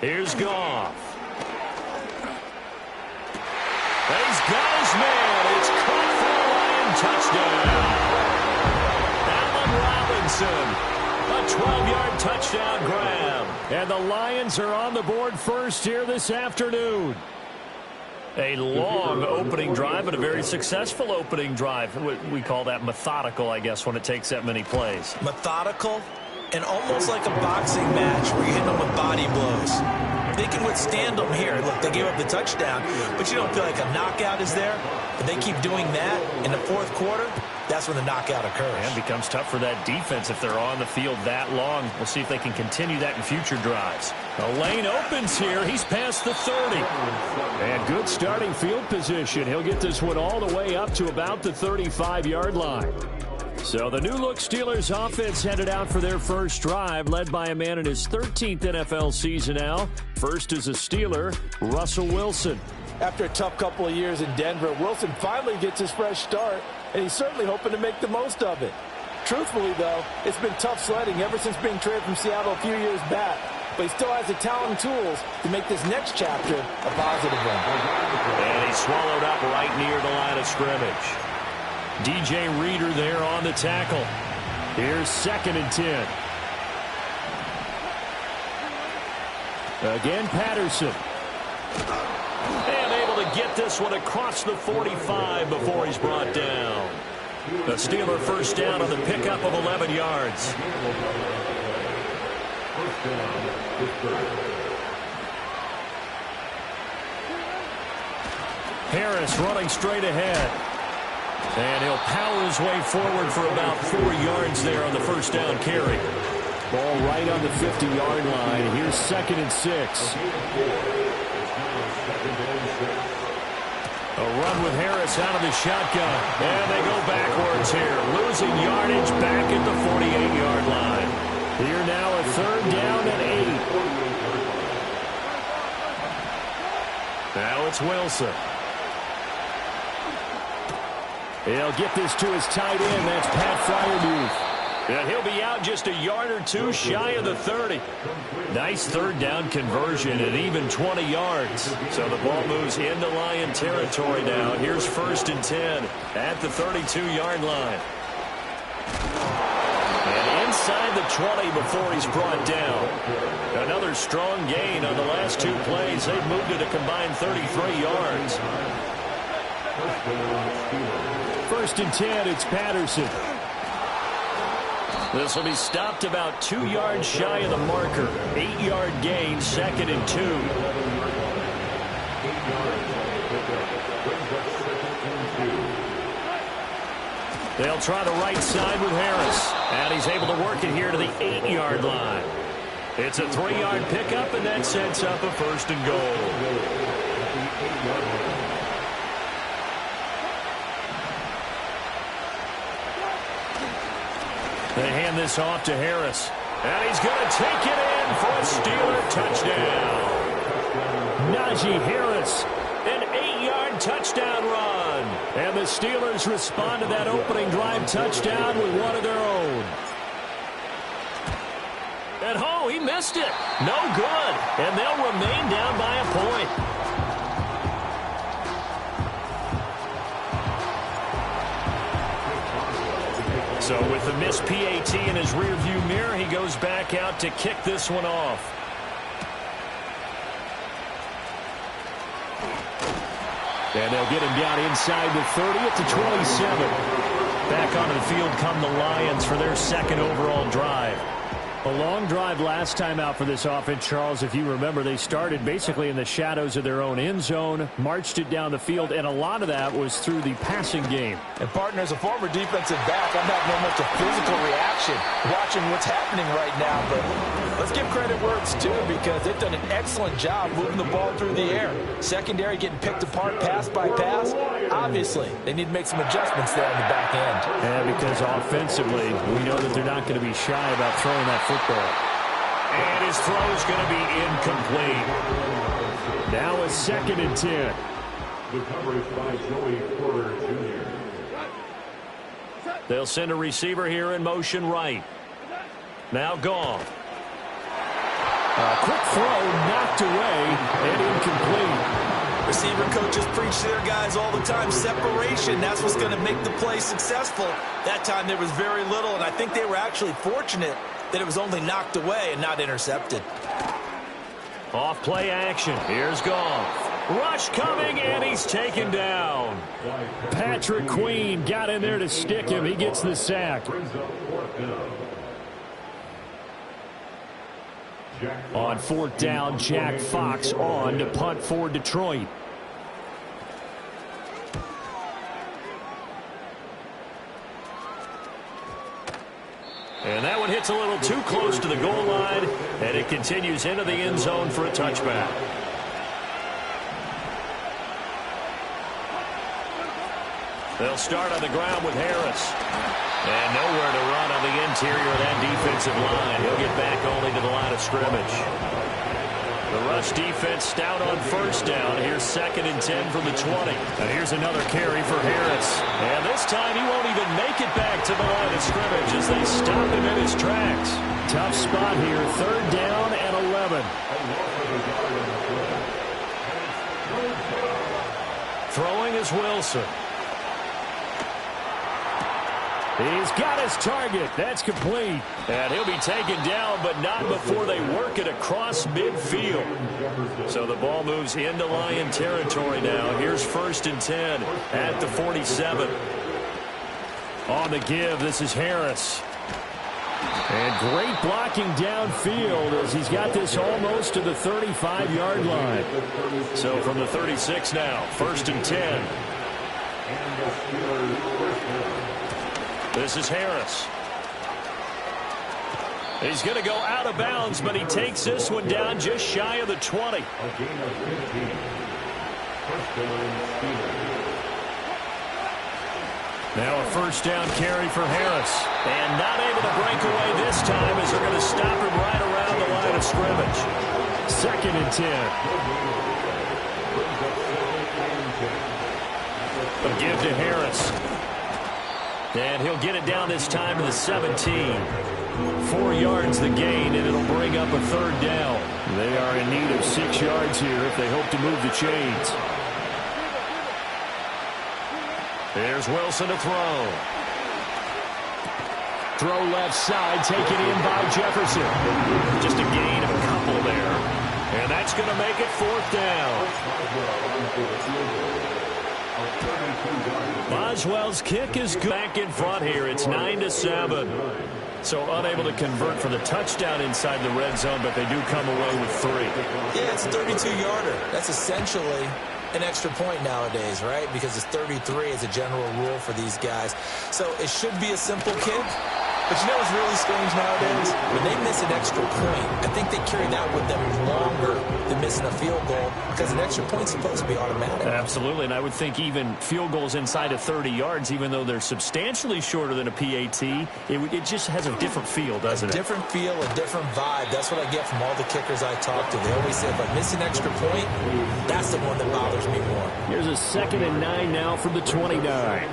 Here's Goff. He's got his man. It's caught for a Lion touchdown. Allen Robinson, a 12-yard touchdown grab. And the Lions are on the board first here this afternoon. A long opening drive, but a very successful opening drive. We call that methodical, I guess, when it takes that many plays. Methodical and almost like a boxing match where you're hitting them with body blows. They can withstand them here. Look, they gave up the touchdown, but you don't feel like a knockout is there. If they keep doing that in the fourth quarter, that's when the knockout occurs. And it becomes tough for that defense if they're on the field that long. We'll see if they can continue that in future drives. The lane opens here. He's past the 30. And good starting field position. He'll get this one all the way up to about the 35-yard line. So the new-look Steelers offense headed out for their first drive, led by a man in his 13th NFL season now. First is a Steeler, Russell Wilson. After a tough couple of years in Denver, Wilson finally gets his fresh start, and he's certainly hoping to make the most of it. Truthfully, though, it's been tough sledding ever since being traded from Seattle a few years back. But he still has the talent and tools to make this next chapter a positive one. And he's swallowed up right near the line of scrimmage. DJ Reader there on the tackle. Here's 2nd and 10. Again, Patterson. And able to get this one across the 45 before he's brought down. The Steeler first down on the pickup of 11 yards. Harris running straight ahead. And he'll power his way forward for about 4 yards there on the first down carry. Ball right on the 50-yard line. Here's 2nd and 6. A run with Harris out of the shotgun. And they go backwards here. Losing yardage back at the 48-yard line. Here now a 3rd down and 8. Now it's Wilson. He'll get this to his tight end. That's Pat Freiermuth. And he'll be out just a yard or two shy of the 30. Nice 3rd down conversion at even 20 yards. So the ball moves into Lion territory now. Here's 1st and 10 at the 32-yard line. And inside the 20 before he's brought down. Another strong gain on the last 2 plays. They've moved it a combined 33 yards. 1st and 10, it's Patterson. This will be stopped about 2 yards shy of the marker. 8-yard gain, 2nd and 2. They'll try the right side with Harris. And he's able to work it here to the 8-yard line. It's a 3-yard pickup, and that sets up a 1st and goal. They hand this off to Harris. And he's going to take it in for a Steeler touchdown. Najee Harris, an 8-yard touchdown run. And the Steelers respond to that opening drive touchdown with one of their own. And oh, he missed it. No good. And they'll remain down by a point. So with the missed PAT in his rearview mirror, he goes back out to kick this one off. And they'll get him down inside the 30 at the 27. Back onto the field come the Lions for their 2nd overall drive. A long drive last time out for this offense, Charles. If you remember, they started basically in the shadows of their own end zone, marched it down the field, and a lot of that was through the passing game. And, partner, as a former defensive back, I'm having almost a physical reaction watching what's happening right now. But let's give credit where it's due, because they've done an excellent job moving the ball through the air. Secondary getting picked apart pass by pass. Obviously, they need to make some adjustments there on the back end. Yeah, because offensively, we know that they're not going to be shy about throwing that football. And his throw is going to be incomplete. Now a 2nd and 10. The coverage by Joey Porter Jr. They'll send a receiver here in motion right. Now Goff. A quick throw knocked away and incomplete. Receiver coaches preach to their guys all the time. Separation, that's what's going to make the play successful. That time there was very little, and I think they were actually fortunate that it was only knocked away and not intercepted. Off play action. Here's Goff. Rush coming, and he's taken down. Patrick Queen got in there to stick him. He gets the sack. On fourth down, Jack Fox on to punt for Detroit. And that one hits a little too close to the goal line, and it continues into the end zone for a touchback. They'll start on the ground with Harris. And nowhere to run on the interior of that defensive line. He'll get back only to the line of scrimmage. The rush defense stout on first down. Here's 2nd and 10 from the 20. And here's another carry for Harris. And this time he won't even make it back to the line of scrimmage as they stop him in his tracks. Tough spot here. 3rd down and 11. Throwing is Wilson. He's got his target. That's complete. And he'll be taken down, but not before they work it across midfield. So the ball moves into Lion territory now. Here's 1st and 10 at the 47. On the give, this is Harris. And great blocking downfield as he's got this almost to the 35-yard line. So from the 36 now, 1st and 10. This is Harris. He's going to go out of bounds, but he takes this one down just shy of the 20. Now a 1st down carry for Harris. And not able to break away this time as they're going to stop him right around the line of scrimmage. 2nd and 10. A give to Harris. And he'll get it down this time to the 17. 4 yards the gain, and it'll bring up a 3rd down. They are in need of 6 yards here if they hope to move the chains. There's Wilson to throw. Throw left side, taken in by Jefferson. Just a gain of a couple there. And that's going to make it 4th down. Boswell's kick is good. Back in front here. It's 9-7. So unable to convert for the touchdown inside the red zone, but they do come away with 3. Yeah, it's a 32-yarder. That's essentially an extra point nowadays, right? Because it's 33 as a general rule for these guys. So it should be a simple kick. But you know what's really strange nowadays? When they miss an extra point, I think they carry that with them longer than missing a field goal because an extra point's supposed to be automatic. Absolutely, and I would think even field goals inside of 30 yards, even though they're substantially shorter than a PAT, it just has a different feel, doesn't it? A different feel, a different vibe. That's what I get from all the kickers I talk to. They always say, if I miss an extra point, that's the one that bothers me more. Here's a 2nd and 9 now from the 29.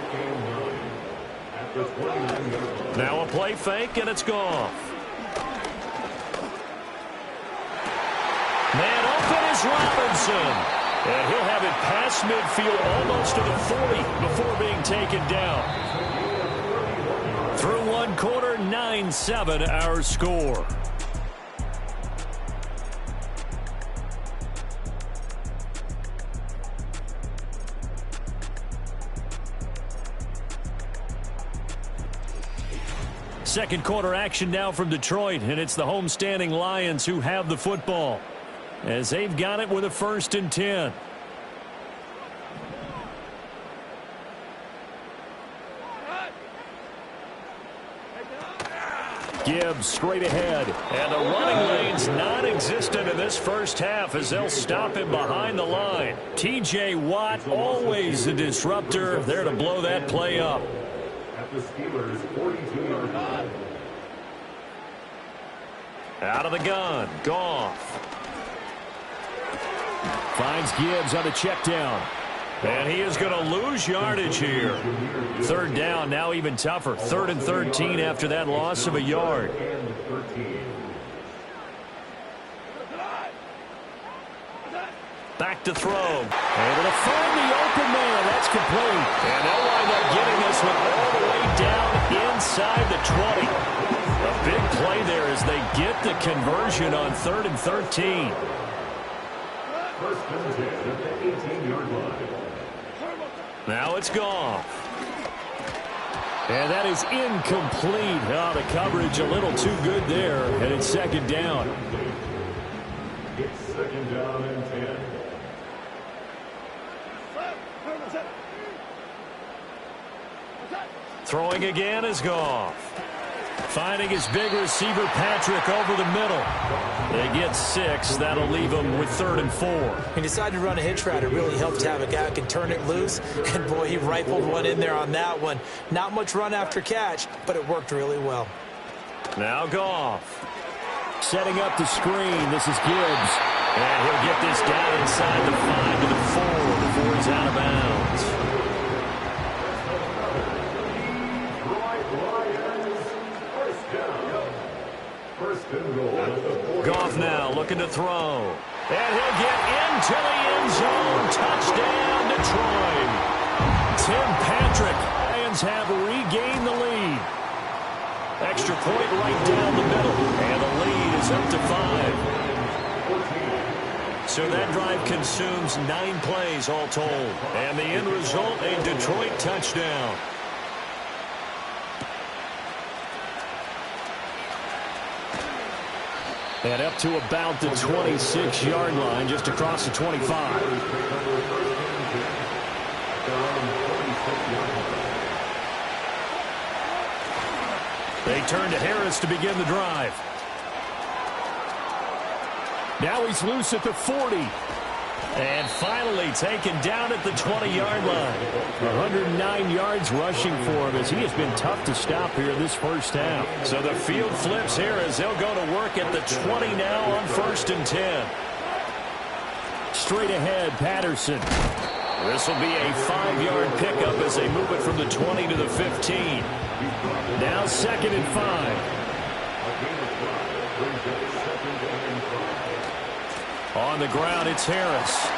Now a play fake, and it's gone. Man open is Robinson. And he'll have it past midfield almost to the 40 before being taken down. Through one quarter, 9-7 our score. Second quarter action now from Detroit, and it's the homestanding Lions who have the football as they've got it with a 1st and 10. Gibbs straight ahead, and the running lane's non-existent in this first half as they'll stop him behind the line. T.J. Watt, always a disruptor, there to blow that play up. The Steelers' 42-yard line. Out of the gun, Goff. Finds Gibbs on a check down. And he is going to lose yardage here. 3rd down, now even tougher. 3rd and 13 after that loss of a yard. back to throw. Able to find the open man. That's complete. And they'll wind up getting this one all the way down inside the 20. A big play there as they get the conversion on 3rd and 13. First and 10 at the 18-yard line. Now it's Goff. And that is incomplete. Oh, the coverage a little too good there. And it's 2nd down. It's 2nd down and 10. Throwing again is Goff. Finding his big receiver, Patrick, over the middle. They get 6. That'll leave them with 3rd and 4. He decided to run a hitch route. It really helped to have a guy who can turn it loose. And, boy, he rifled one in there on that one. Not much run after catch, but it worked really well. Now Goff. Setting up the screen. This is Gibbs. And he'll get this down inside the 5 to the 4 before he's out of bounds. Goff now looking to throw. And he'll get into the end zone. Touchdown, Detroit. Tim Patrick. Lions have regained the lead. Extra point right down the middle. And the lead is up to 5. So that drive consumes 9 plays all told. And the end result, a Detroit touchdown. And up to about the 26-yard line, just across the 25. They turn to Harris to begin the drive. Now he's loose at the 40. And finally taken down at the 20-yard line. 109 yards rushing for him as he has been tough to stop here this first half. So the field flips here as they'll go to work at the 20 now on 1st and 10. Straight ahead, Patterson. This will be a 5-yard pickup as they move it from the 20 to the 15. Now 2nd and 5. On the ground, it's Harris.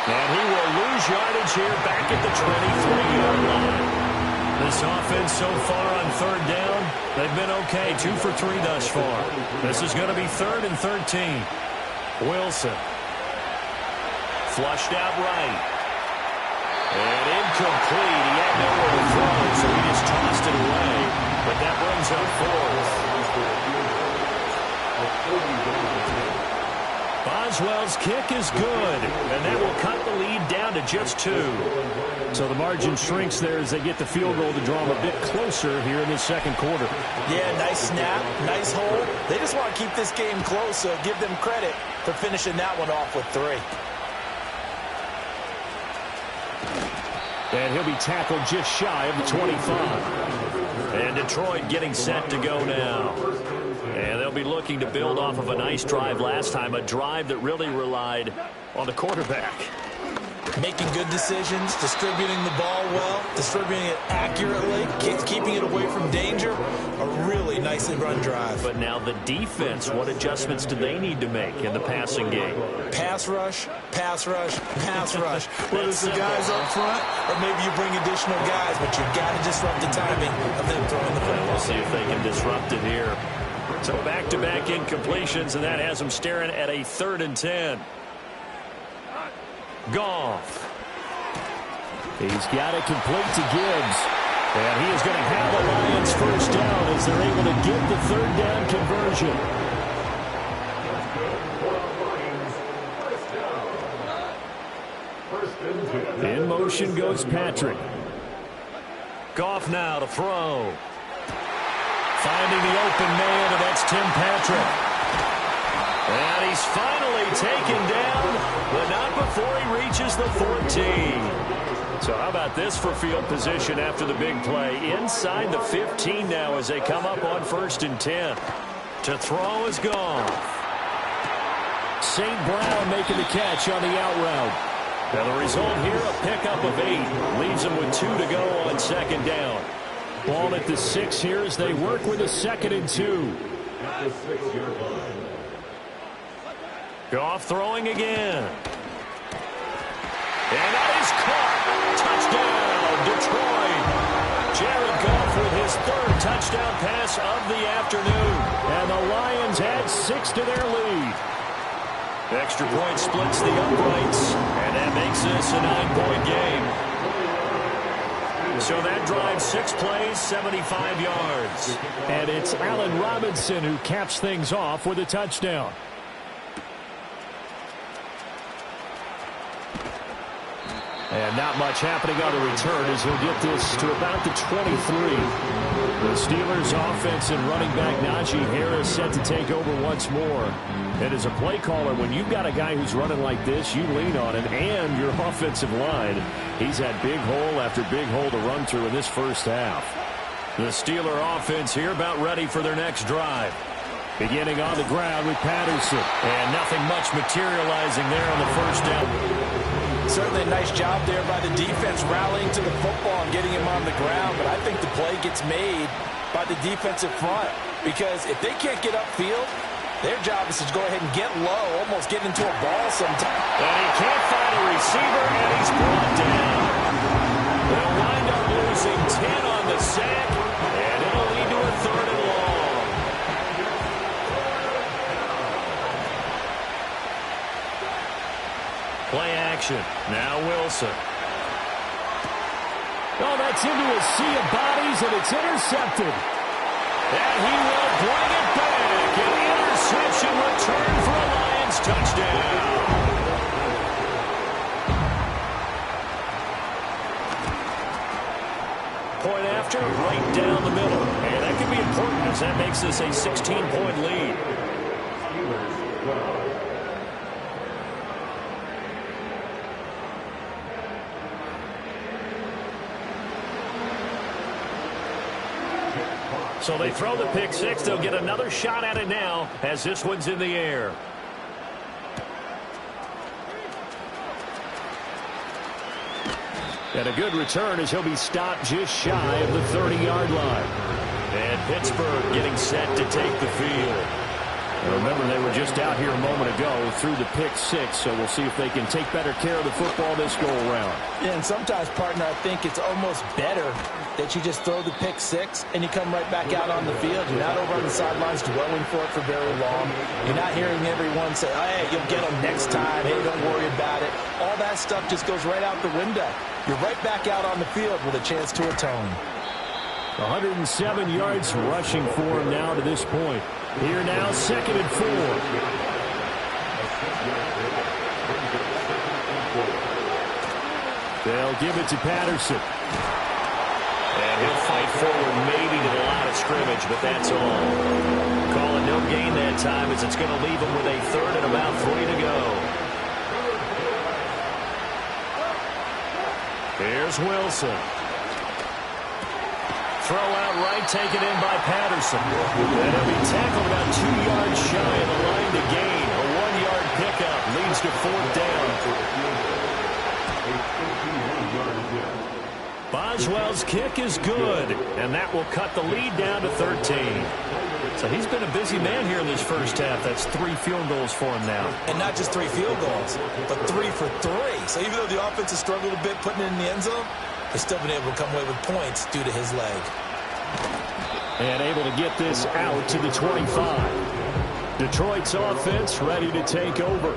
And he will lose yardage here back at the 23-yard line. This offense so far on 3rd down, they've been okay. 2 for 3 thus far. This is going to be 3rd and 13. Wilson. Flushed out right. And incomplete. He had nowhere to throw, so he just tossed it away. But that brings up 4th. Boswell's kick is good, and that will cut the lead down to just 2. So the margin shrinks there as they get the field goal to draw them a bit closer here in the 2nd quarter. Yeah, nice snap, nice hold. They just want to keep this game close, so give them credit for finishing that one off with 3. And he'll be tackled just shy of the 25. And Detroit getting set to go now. And they'll be looking to build off of a nice drive last time, a drive that really relied on the quarterback. Making good decisions, distributing the ball well, distributing it accurately, keeping it away from danger. A really nicely run drive. But now the defense, what adjustments do they need to make in the passing game? Pass rush, pass rush, pass rush. Whether it's the guys up front or maybe you bring additional guys, but you've got to disrupt the timing of them throwing the football. We'll see if they can disrupt it here. So back-to-back incompletions, and that has them staring at a 3rd and 10. Goff. He's got it complete to Gibbs. And he is going to have the Lions first down as they're able to get the 3rd down conversion. In motion goes Patrick. Goff now to throw. Finding the open man, and that's Tim Patrick. And he's finally taken down, but not before he reaches the 14. So how about this for field position after the big play? Inside the 15 now as they come up on 1st and 10. To throw is Goff. St. Brown making the catch on the out route. Now the result here, a pickup of 8. Leaves them with 2 to go on 2nd down. Ball at the 6 here as they work with a 2nd and 2. At the 6-yard line. Goff throwing again. And that is caught. Touchdown, Detroit. Jared Goff with his third touchdown pass of the afternoon. And the Lions add 6 to their lead. Extra point splits the uprights. And that makes this a 9-point game. So that drives 6 plays, 75 yards. And it's Allen Robinson who caps things off with a touchdown. And not much happening on the return as he'll get this to about the 23. The Steelers offense and running back Najee Harris set to take over once more. And as a play caller, when you've got a guy who's running like this, you lean on him and your offensive line. He's had big hole after big hole to run through in this first half. The Steeler offense here about ready for their next drive. Beginning on the ground with Patterson. And nothing much materializing there on the first down. Certainly a nice job there by the defense rallying to the football and getting him on the ground. But I think the play gets made by the defensive front. Because if they can't get upfield, their job is to go ahead and get low, almost get into a ball sometime. And he can't find a receiver, and he's brought down. They'll wind up losing 10 on the sack, and it'll lead to a 3rd and long. Play action. Now Wilson. Oh, that's into a sea of bodies, and it's intercepted. And he will bring it back. An interception return for a Lions touchdown. Point after, right down the middle. And that could be important as that makes this a 16-point lead. So they throw the pick six. They'll get another shot at it now as this one's in the air. And a good return as he'll be stopped just shy of the 30-yard line. And Pittsburgh getting set to take the field. Remember, they were just out here a moment ago through the pick six, so we'll see if they can take better care of the football this go-around. Yeah, and sometimes, partner, I think it's almost better that you just throw the pick six and you come right back out on the field. You're not over on the sidelines dwelling for it for very long. You're not hearing everyone say, oh, hey, you'll get them next time. Hey, don't worry about it. All that stuff just goes right out the window. You're right back out on the field with a chance to atone. 107 yards rushing for him now to this point. Here now, 2nd and 4. They'll give it to Patterson. And he'll fight forward maybe to the line of scrimmage, but that's all. Call it no gain that time as it's going to leave him with a 3rd and about 3 to go. Here's Wilson. Throw out right, taken in by Patterson. And he'll be tackled about 2 yards shy of the line to gain. A 1-yard pickup leads to 4th down. Boswell's kick is good, and that will cut the lead down to 13. So he's been a busy man here in this first half. That's 3 field goals for him now. And not just 3 field goals, but 3 for 3. So even though the offense has struggled a bit putting it in the end zone, they've still been able to come away with points due to his leg. And able to get this out to the 25. Detroit's offense ready to take over.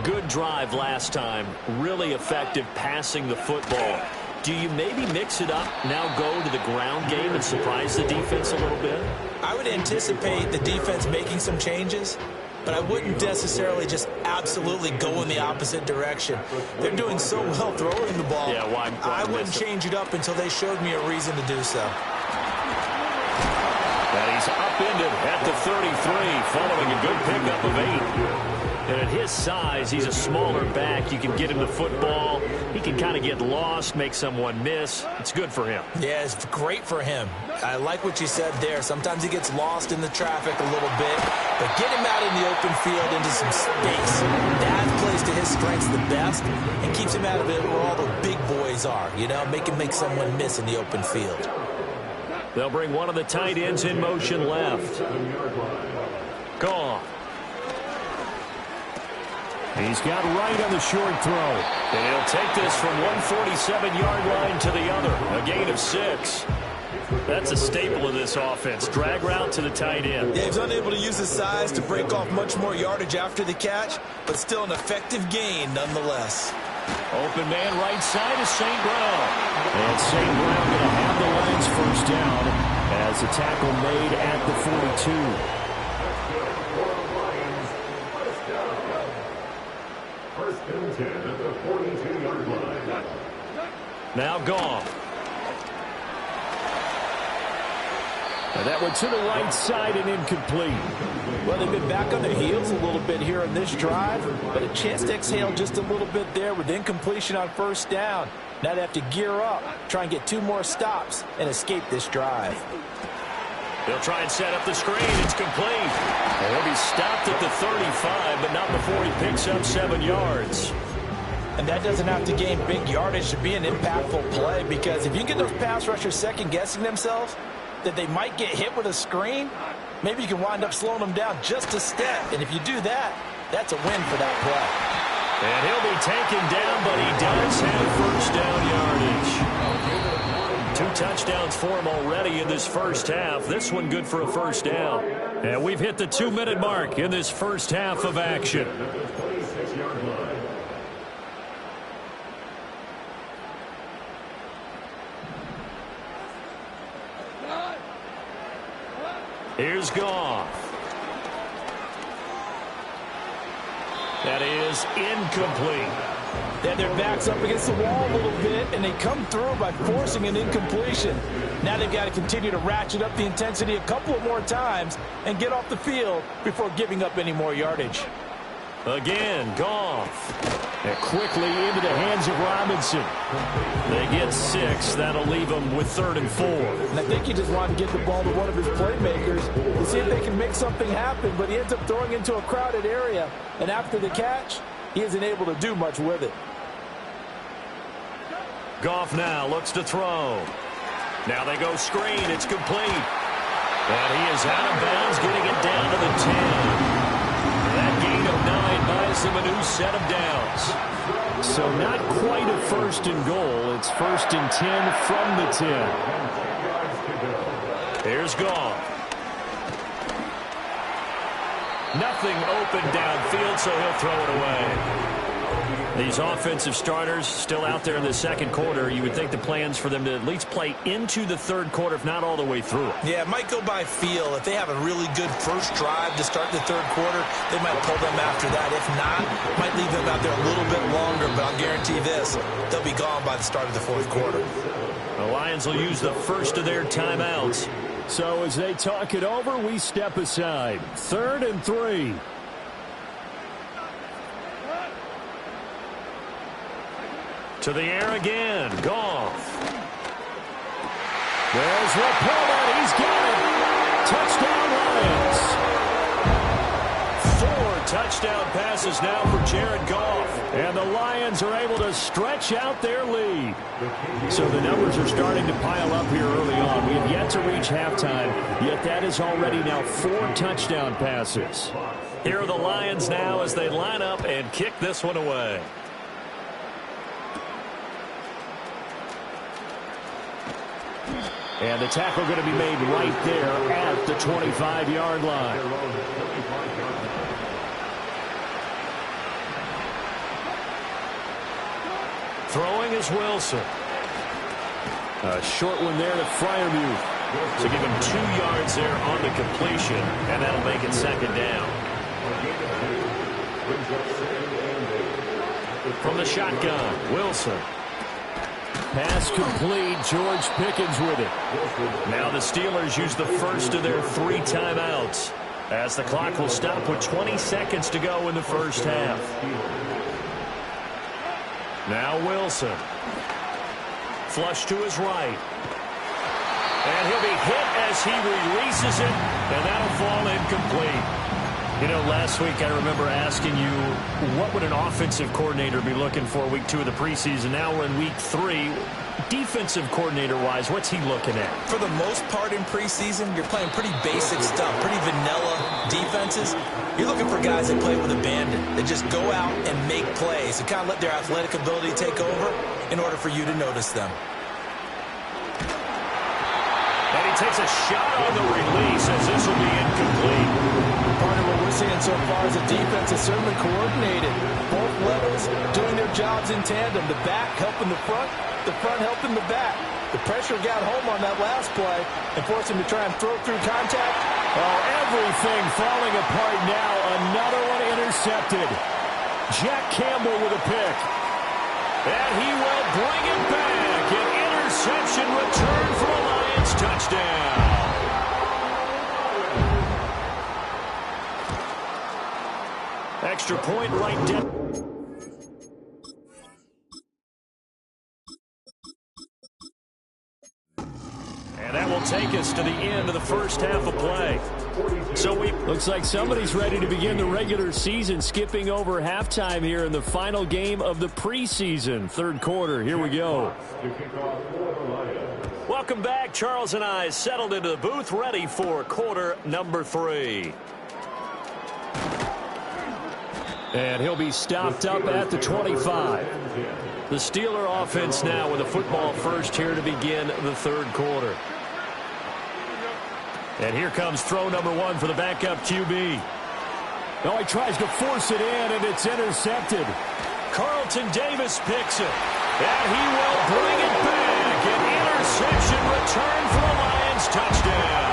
Good drive last time. Really effective passing the football. Do you maybe mix it up, now go to the ground game and surprise the defense a little bit? I would anticipate the defense making some changes, but I wouldn't necessarily just absolutely go in the opposite direction. They're doing so well throwing the ball. Yeah, why I wouldn't change it up until they showed me a reason to do so. And he's upended at the 33, following a good pickup of 8. And at his size, he's a smaller back. You can get him the football. He can kind of get lost, make someone miss. It's good for him. Yeah, it's great for him. I like what you said there. Sometimes he gets lost in the traffic a little bit, but get him out in the open field into some space. That plays to his strengths the best and keeps him out of it where all the big boys are. You know, make him make someone miss in the open field. They'll bring one of the tight ends in motion left. Gone. He's got right on the short throw. And he'll take this from 147-yard line to the other. A gain of 6. That's a staple of this offense. Drag route to the tight end. Yeah, he's unable to use his size to break off much more yardage after the catch, but still an effective gain nonetheless. Open man right side is St. Brown. And St. Brown going to have the Lions first down as a tackle made at the 42. First and 10 at the 42-yard line. Now Goff. And that one to the right side and incomplete. Well, they've been back on their heels a little bit here in this drive, but a chance to exhale just a little bit there with incompletion on first down. Now they have to gear up, try and get 2 more stops, and escape this drive. They'll try and set up the screen. It's complete. And he'll be stopped at the 35, but not before he picks up 7 yards. And that doesn't have to gain big yardage to be an impactful play, because if you get those pass rushers second-guessing themselves, that they might get hit with a screen, maybe you can wind up slowing them down just a step. And if you do that, that's a win for that play. And he'll be taken down, but he does have first down yardage. 2 touchdowns for him already in this first half. This one good for a first down. And we've hit the 2-minute mark in this first half of action. Here's Goff. That is incomplete. Then their back's up against the wall a little bit, and they come through by forcing an incompletion. Now they've got to continue to ratchet up the intensity a couple of more times and get off the field before giving up any more yardage. Again, Goff. And quickly into the hands of Robinson. They get 6. That'll leave them with 3rd and 4. And I think he just wanted to get the ball to one of his playmakers to see if they can make something happen, but he ends up throwing into a crowded area. And after the catch, he isn't able to do much with it. Goff now looks to throw. Now they go screen. It's complete. And he is out of bounds, getting it down to the 10. That gain of 9 buys him a new set of downs. So not quite a first and goal. It's 1st and 10 from the 10. Here's Goff. Nothing open downfield, so he'll throw it away. These offensive starters still out there in the second quarter. You would think the plan's for them to at least play into the third quarter, if not all the way through it. Yeah, it might go by feel. If they have a really good first drive to start the third quarter, they might pull them after that. If not, might leave them out there a little bit longer, but I'll guarantee this, they'll be gone by the start of the fourth quarter. The Lions will use the first of their timeouts. So as they talk it over, we step aside. 3rd and 3. To the air again. Goff. There's Laporta. He's got it. Touchdown Lions. 4 touchdown passes now for Jared Goff. And the Lions are able to stretch out their lead. So the numbers are starting to pile up here early on. We have yet to reach halftime, yet that is already now 4 touchdown passes. Here are the Lions now as they line up and kick this one away. And the tackle going to be made right there at the 25-yard line. Throwing is Wilson. A short one there to Freiermuth. So give him 2 yards there on the completion, and that'll make it 2nd down. From the shotgun, Wilson. Pass complete. George Pickens with it. Now the Steelers use the first of their 3 timeouts as the clock will stop with 20 seconds to go in the first half. Now Wilson. Flush to his right. And he'll be hit as he releases it, and that'll fall incomplete. You know, last week I remember asking you, what would an offensive coordinator be looking for week 2 of the preseason? Now we're in week 3. Defensive coordinator-wise, what's he looking at? For the most part in preseason, you're playing pretty basic stuff, pretty vanilla defenses. You're looking for guys that play with abandon, that just go out and make plays and kind of let their athletic ability take over in order for you to notice them. And he takes a shot on the release as this will be incomplete. Part of what we're seeing so far is the defense is certainly coordinated. Both levels doing their jobs in tandem. The back helping the front helping the back. The pressure got home on that last play and forced him to try and throw through contact. Oh, everything falling apart now. Another one intercepted. Jack Campbell with a pick. And he will bring it back. An interception return for a Lions touchdown. Extra point right down. And that will take us to the end of the first half of play. So looks like somebody's ready to begin the regular season, skipping over halftime here in the final game of the preseason. Third quarter, here we go. Welcome back. Charles and I settled into the booth, ready for quarter number 3. And he'll be stopped up at the 25. The Steeler offense now with a football first here to begin the third quarter. And here comes throw number 1 for the backup QB. Oh, he tries to force it in, and it's intercepted. Carlton Davis picks it. And he will bring it back. An interception return for a Lions touchdown.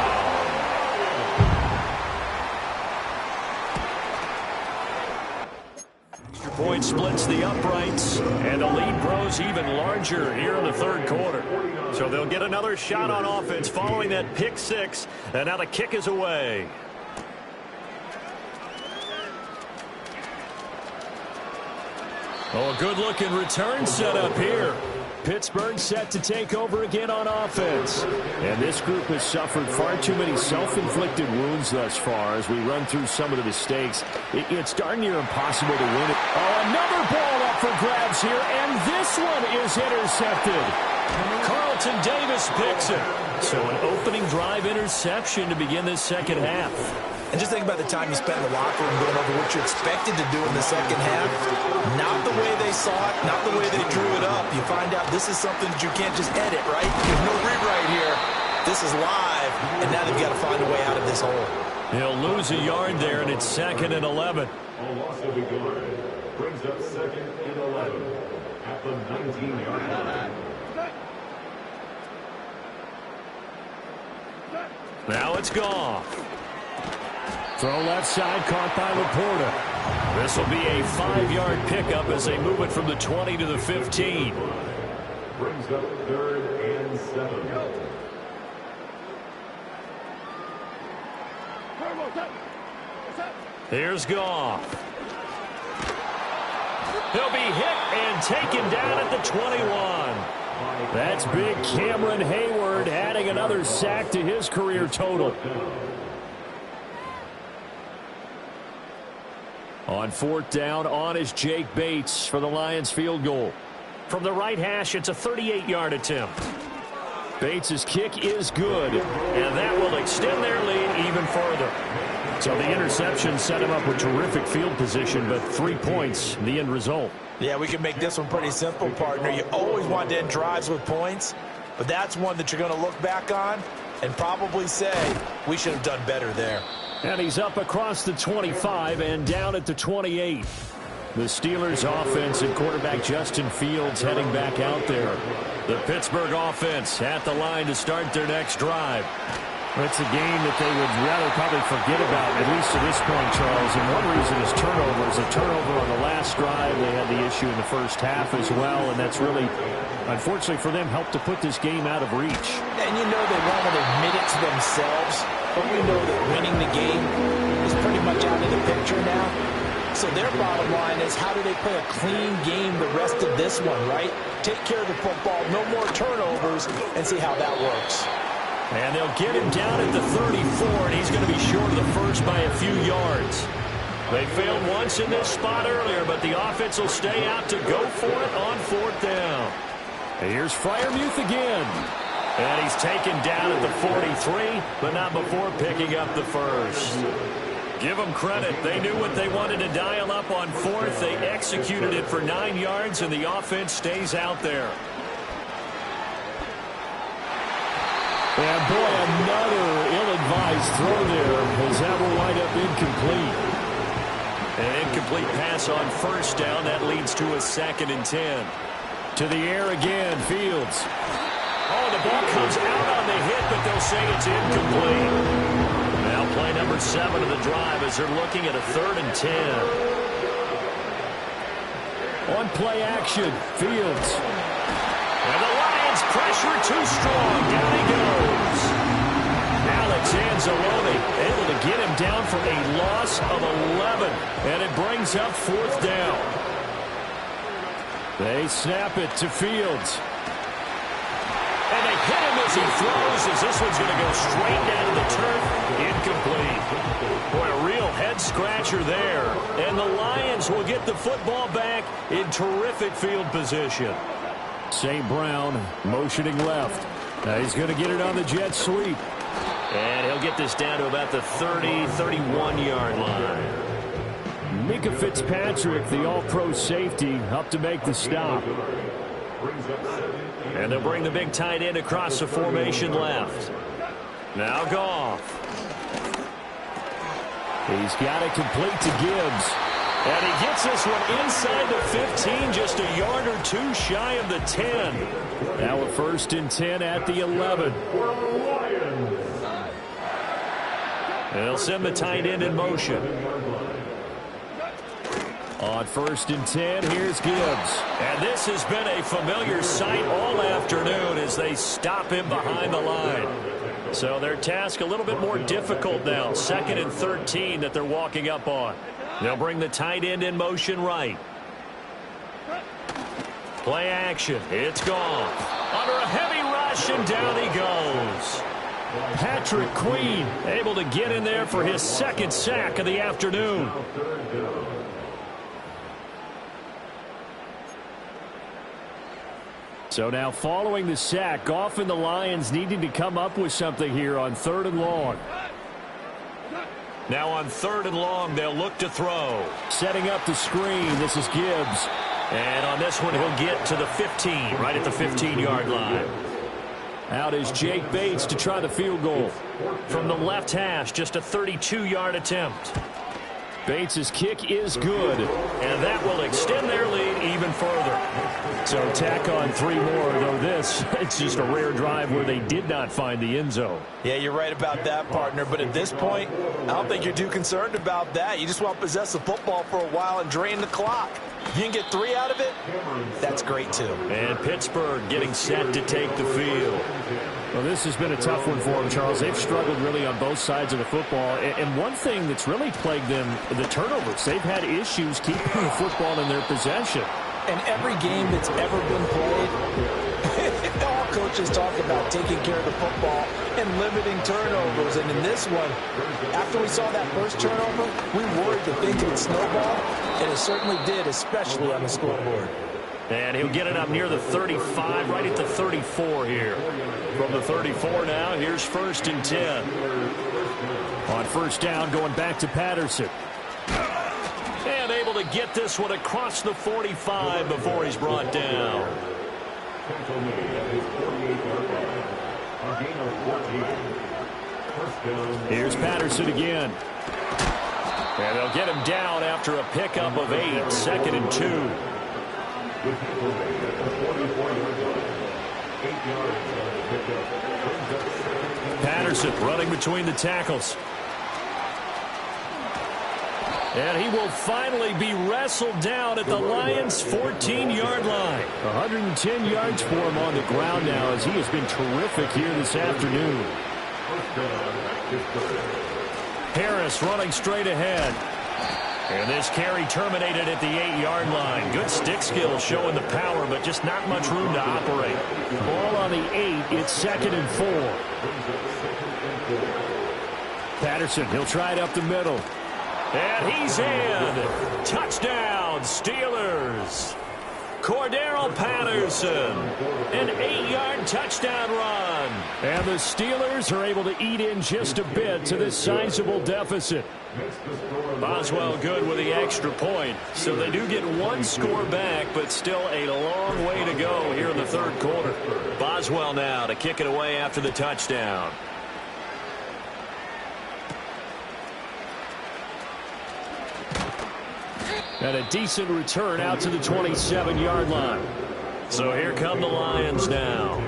Point splits the uprights, and the lead grows even larger here in the third quarter. So they'll get another shot on offense following that pick 6, and now the kick is away. Oh, a good-looking return set up here. Pittsburgh set to take over again on offense. And this group has suffered far too many self-inflicted wounds thus far as we run through some of the mistakes. It's darn near impossible to win it. Oh, another ball up for grabs here, and this one is intercepted. Carlton Davis picks it. So an opening drive interception to begin this second half. And just think about the time you spent in the locker room going over what you expected to do in the second half. Not the way they saw it, not the way they drew it up. You find out this is something that you can't just edit, right? There's no rewrite here. This is live, and now they've got to find a way out of this hole. He'll lose a yard there, and it's 2nd and 11. A loss of a yard brings up 2nd and 11 at the 19-yard line. Now it's gone. Throw left side, caught by Laporta. This will be a 5-yard pickup as they move it from the 20 to the 15. Brings up 3rd and 7. Here's Goff. He'll be hit and taken down at the 21. That's big Cameron Hayward adding another sack to his career total. On 4th down, on is Jake Bates for the Lions field goal. From the right hash, it's a 38-yard attempt. Bates' kick is good, and that will extend their lead even further. So the interception set him up with terrific field position, but 3 points, the end result. Yeah, we can make this one pretty simple, partner. You always want to end drives with points, but that's one that you're going to look back on and probably say, we should have done better there. And he's up across the 25 and down at the 28. The Steelers offense and quarterback Justin Fields heading back out there. The Pittsburgh offense at the line to start their next drive. It's a game that they would rather probably forget about, at least to this point, Charles. And one reason is turnovers. A turnover on the last drive. They had the issue in the first half as well, and that's really, unfortunately for them, helped to put this game out of reach. And you know they won't admit it to themselves, but we know that winning the game is pretty much out of the picture now. So their bottom line is, how do they play a clean game the rest of this one, right? Take care of the football, no more turnovers, and see how that works. And they'll get him down at the 34, and he's going to be short of the first by a few yards. They failed once in this spot earlier, but the offense will stay out to go for it on 4th down. And here's Freiermuth again. And he's taken down at the 43, but not before picking up the first. Give them credit. They knew what they wanted to dial up on fourth. They executed it for 9 yards, and the offense stays out there. And boy, another ill-advised throw there, as that will wind up incomplete. An incomplete pass on first down. That leads to a 2nd and 10. To the air again, Fields. Oh, the ball comes out on the hit, but they'll say it's incomplete. Now play number 7 of the drive as they're looking at a 3rd and 10. On play action, Fields. And the Lions pressure too strong. Down he goes. Alex Anzalone able to get him down for a loss of 11. And it brings up 4th down. They snap it to Fields. And they hit him as he throws, as this one's going to go straight down to the turf. Incomplete. Boy, a real head-scratcher there. And the Lions will get the football back in terrific field position. St. Brown motioning left. Now he's going to get it on the jet sweep. And he'll get this down to about the 30, 31-yard line. Mika Fitzpatrick, the all-pro safety, up to make the stop. And they'll bring the big tight end across the formation left. Now Goff. He's got it complete to Gibbs. And he gets this one inside the 15, just a yard or two shy of the 10. Now a 1st and 10 at the 11. And they'll send the tight end in motion. On 1st and 10, here's Gibbs. And this has been a familiar sight all afternoon as they stop him behind the line. So their task a little bit more difficult now. 2nd and 13 that they're walking up on. They'll bring the tight end in motion right. Play action. It's gone. Under a heavy rush, and down he goes. Patrick Queen able to get in there for his 2nd sack of the afternoon. So now following the sack, Goff and the Lions needing to come up with something here on 3rd and long. Now on 3rd and long, they'll look to throw. Setting up the screen, this is Gibbs. And on this one, he'll get to the 15, right at the 15-yard line. Out is Jake Bates to try the field goal. From the left hash, just a 32-yard attempt. Bates' kick is good. And that will extend their lead even further. So tack on 3 more, though this, it's just a rare drive where they did not find the end zone. Yeah, you're right about that, partner. But at this point, I don't think you're too concerned about that. You just want to possess the football for a while and drain the clock. You can get 3 out of it, that's great, too. And Pittsburgh getting set to take the field. Well, this has been a tough one for them, Charles. They've struggled really on both sides of the football. And one thing that's really plagued them, the turnovers. They've had issues keeping the football in their possession. And every game that's ever been played, all coaches talk about taking care of the football and limiting turnovers. And in this one, after we saw that first turnover, we worried that things would snowball, and it certainly did, especially on the scoreboard. And he'll get it up near the 35, right at the 34 here. From the 34 now, here's 1st and 10. On 1st down, going back to Patterson. And able to get this one across the 45 before he's brought down. Here's Patterson again. And they'll get him down after a pickup of 8, 2nd and 2. Patterson running between the tackles. And he will finally be wrestled down at the Lions' 14-yard line. 110 yards for him on the ground now as he has been terrific here this afternoon. Harris running straight ahead. And this carry terminated at the 8-yard line. Good stick skills showing the power, but just not much room to operate. Ball on the 8. It's 2nd and 4. Patterson, he'll try it up the middle. And he's in. Touchdown, Steelers. Cordero Patterson. An 8-yard 14 touchdown run. And the Steelers are able to eat in just a bit to this sizable deficit. Boswell good with the extra point. So they do get one score back, but still a long way to go here in the third quarter. Boswell now to kick it away after the touchdown. And a decent return out to the 27-yard line. So here come the Lions now.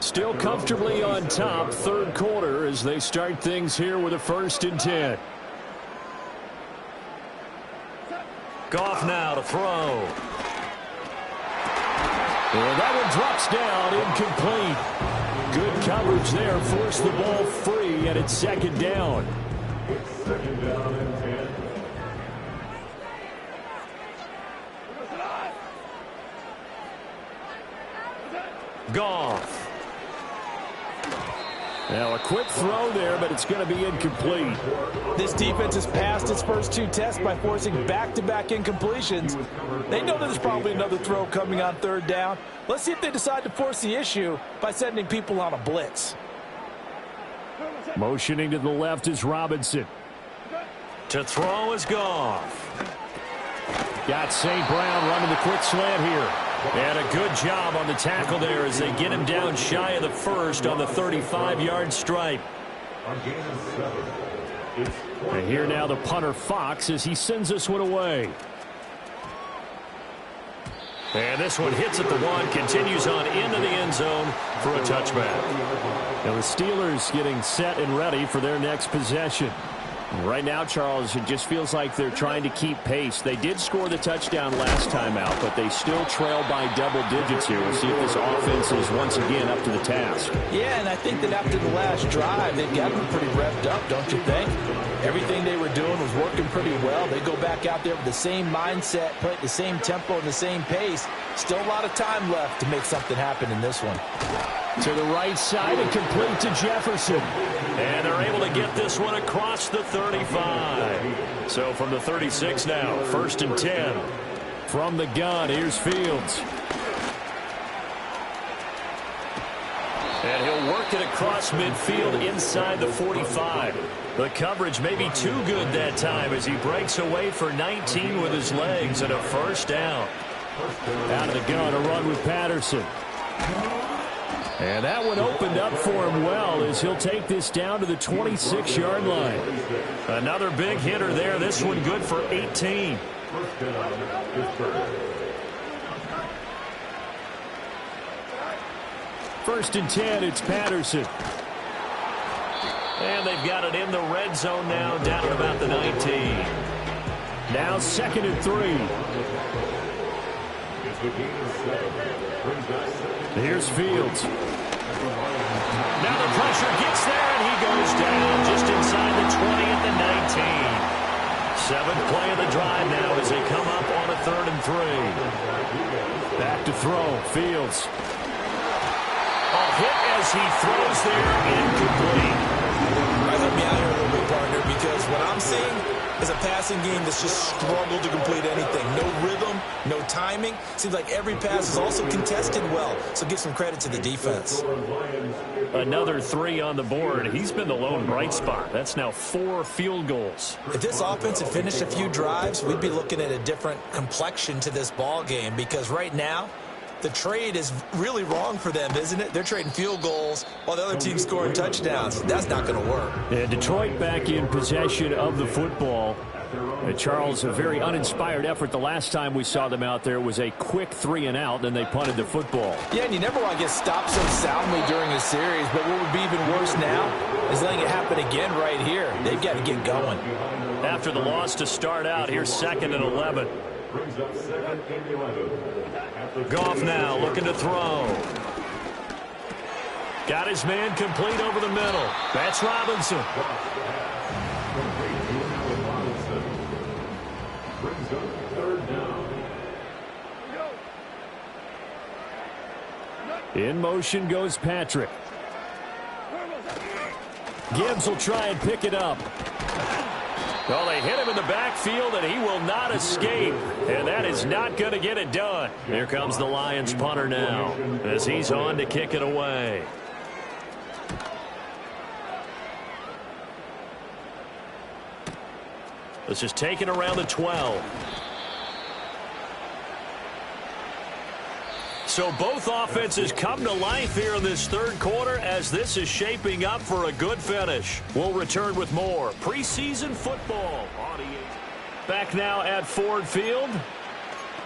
Still comfortably on top, third quarter, as they start things here with a 1st and 10. Goff now to throw. And that one drops down, incomplete. Good coverage there, forced the ball free, and it's 2nd down. It's 2nd down and 10. Goff. Now a quick throw there, but it's going to be incomplete. This defense has passed its first 2 tests by forcing back-to-back incompletions. They know that there's probably another throw coming on 3rd down. Let's see if they decide to force the issue by sending people on a blitz. Motioning to the left is Robinson. To throw is Goff. Got St. Brown running the quick slant here. And a good job on the tackle there as they get him down shy of the first on the 35-yard stripe. And here now the punter Fox as he sends this one away. And this one hits at the 1, continues on into the end zone for a touchback. Now the Steelers getting set and ready for their next possession. Right now, Charles, it just feels like they're trying to keep pace. They did score the touchdown last time out, but they still trail by double digits here. We'll see if this offense is once again up to the task. Yeah, and I think that after the last drive, they've got them pretty revved up, don't you think? Everything they were doing was working pretty well. They go back out there with the same mindset, play at the same tempo and the same pace. Still a lot of time left to make something happen in this one. To the right side and complete to Jefferson. And they're able to get this one across the 35. So from the 36 now, 1st and 10. From the gun, here's Fields. And he'll work it across midfield inside the 45. The coverage may be too good that time as he breaks away for 19 with his legs and a 1st down. Out of the gun, a run with Patterson. And that one opened up for him well as he'll take this down to the 26-yard line. Another big hitter there. This one good for 18. First and 10, it's Patterson. And they've got it in the red zone now, down at about the 19. Now 2nd and 3. Here's Fields. Now the pressure gets there, and he goes down just inside the 20 at the 19. 7th play of the drive now as they come up on a 3rd and 3. Back to throw, Fields. A hit as he throws there, incomplete. Right, help me out here a little bit, partner, because what I'm seeing is a passing game that's just struggled to complete anything. No rhythm, no timing. Seems like every pass is also contested well, so give some credit to the defense. Another 3 on the board. He's been the lone bright spot. That's now 4 field goals. If this offense had finished a few drives, we'd be looking at a different complexion to this ball game, because right now, the trade is really wrong for them, isn't it? They're trading field goals while the other team's scoring touchdowns. That's not going to work. And Detroit back in possession of the football. And Charles, a very uninspired effort the last time we saw them out there was a quick 3 and out, then they punted the football. Yeah, and you never want to get stopped so soundly during a series, but what would be even worse now is letting it happen again right here. They've got to get going. After the loss to start out, here's 2nd and 11. Brings up 2nd and 11. Goff now looking to throw. Got his man complete over the middle. That's Robinson. Brings up 3rd down. In motion goes Patrick. Gibbs will try and pick it up. Well, they hit him in the backfield, and he will not escape. And that is not going to get it done. Here comes the Lions punter now as he's on to kick it away. This is taken around the 12. So both offenses come to life here in this third quarter as this is shaping up for a good finish. We'll return with more preseason football. Back now at Ford Field.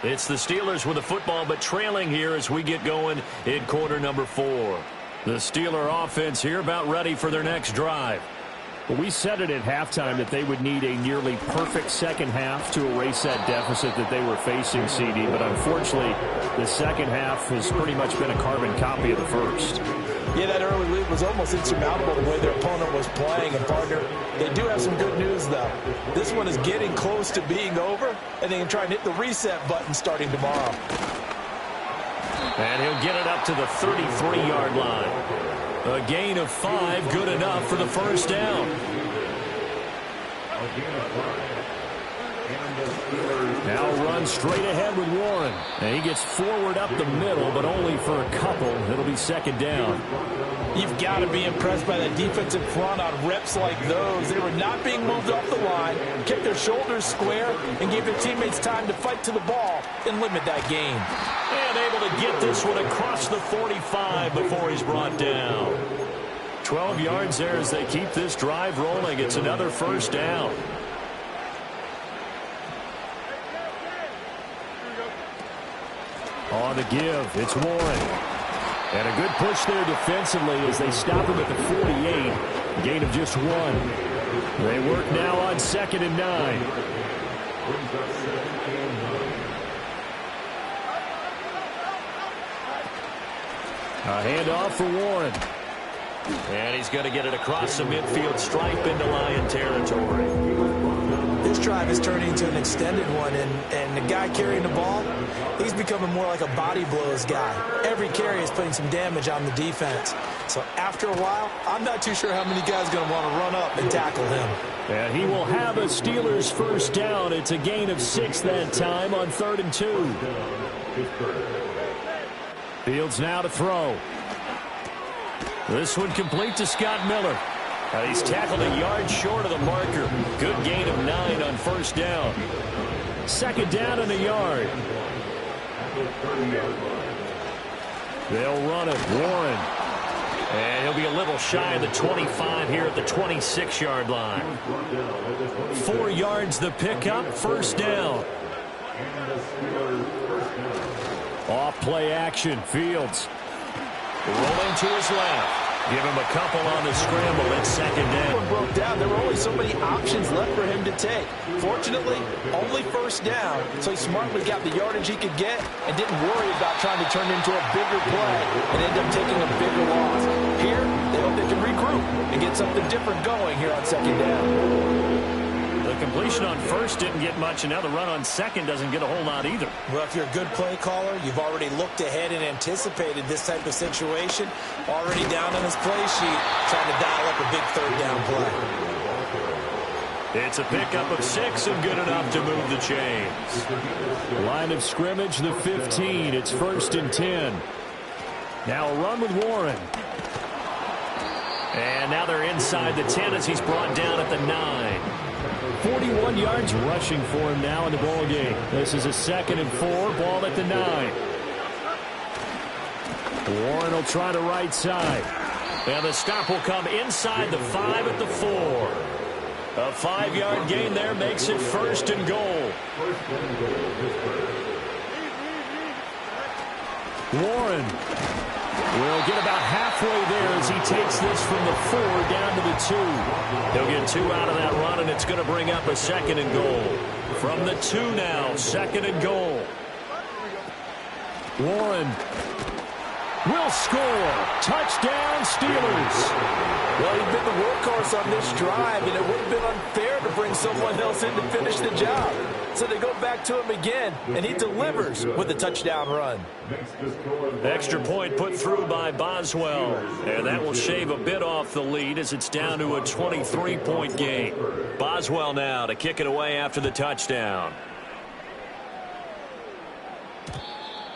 It's the Steelers with the football, but trailing here as we get going in quarter number 4. The Steeler offense here about ready for their next drive. Well, we said it at halftime that they would need a nearly perfect second half to erase that deficit that they were facing, CD. But unfortunately, the second half has pretty much been a carbon copy of the first. Yeah, that early lead was almost insurmountable the way their opponent was playing. And, partner, they do have some good news, though. This one is getting close to being over, and they can try and hit the reset button starting tomorrow. And he'll get it up to the 33-yard line. A gain of 5, good enough for the first down. Now run straight ahead with Warren. And he gets forward up the middle, but only for a couple. It'll be second down. You've got to be impressed by that defensive front on reps like those. They were not being moved off the line, kept their shoulders square, and gave their teammates time to fight to the ball and limit that gain. And able to get this one across the 45 before he's brought down. 12 yards there as they keep this drive rolling. It's another first down. On the give, it's Warren. And a good push there defensively as they stop him at the 48. Gain of just 1. They work now on 2nd and 9. A handoff for Warren. And he's going to get it across the midfield stripe into Lion territory. This drive is turning into an extended one, and the guy carrying the ball, he's becoming more like a body blows guy. Every carry is putting some damage on the defense. So after a while, I'm not too sure how many guys are going to want to run up and tackle him. And he will have a Steelers first down. It's a gain of 6 that time on 3rd and 2. Fields now to throw. This one complete to Scott Miller. He's tackled a yard short of the marker. Good gain of 9 on first down. 2nd down and a yard. They'll run it. Warren. And he'll be a little shy of the 25 here at the 26-yard line. 4 yards the pickup, first down. Off play action. Fields. Rolling to his left. Give him a couple on the scramble. It's 2nd down. One broke down. There were only so many options left for him to take. Fortunately, only first down, so he smartly got the yardage he could get and didn't worry about trying to turn it into a bigger play and end up taking a bigger loss. Here, they hope they can regroup and get something different going here on 2nd down. The completion on first didn't get much, and now the run on second doesn't get a whole lot either. Well, if you're a good play caller, you've already looked ahead and anticipated this type of situation. Already down on his play sheet, trying to dial up a big 3rd down play. It's a pickup of 6 and good enough to move the chains. Line of scrimmage, the 15. It's 1st and 10. Now a run with Warren. And now they're inside the 10 as he's brought down at the 9. 41 yards rushing for him now in the ball game. This is a 2nd and 4, ball at the 9. Warren will try to right side. And the stop will come inside the 5 at the 4. A 5-yard gain there makes it 1st and goal. Warren will get about halfway there as he takes this from the 4 down to the 2. He'll get 2 out of that run, and it's going to bring up a 2nd and goal. From the 2 now, 2nd and goal. Warren will score. Touchdown, Steelers. Well, he's been the workhorse on this drive, and it would have been unfair to bring someone else in to finish the job. So they go back to him again, and he delivers with a touchdown run. Extra point put through by Boswell, and that will shave a bit off the lead as it's down to a 23-point game. Boswell now to kick it away after the touchdown.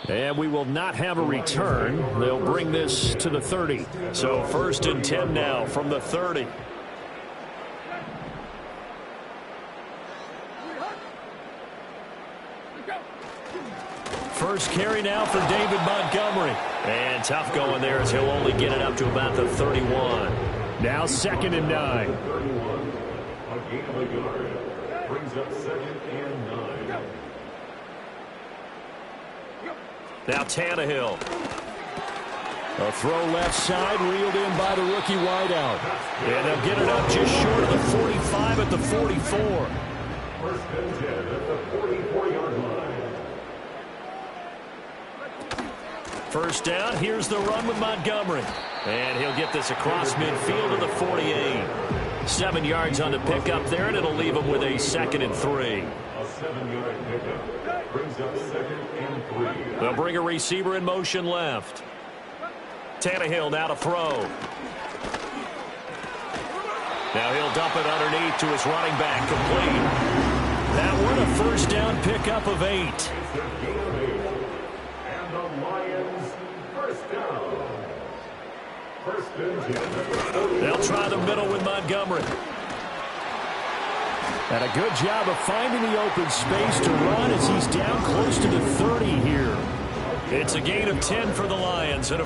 And we will not have a return. They'll bring this to the 30. So 1st and 10 now from the 30. First carry now for David Montgomery. And tough going there as he'll only get it up to about the 31. Now 2nd and 9. 31. A gain of a yard. Brings up 2nd and 9. Now Tannehill. A throw left side, reeled in by the rookie wideout. And they'll get it up just short of the 45 at the 44. 1st and 10 at the 44-yard line. First down, here's the run with Montgomery. And he'll get this across midfield to the 48. 7 yards on the pickup there, and it'll leave him with a 2nd and 3. A 7-yard pickup. Brings up 2nd and 3. They'll bring a receiver in motion left. Tannehill now to throw. Now he'll dump it underneath to his running back, complete. That one a first down pickup of 8. It's a gain of 8. And the Lions first down. 1st and 10. They'll try the middle with Montgomery. And a good job of finding the open space to run as he's down close to the 30 here. It's a gain of 10 for the Lions. And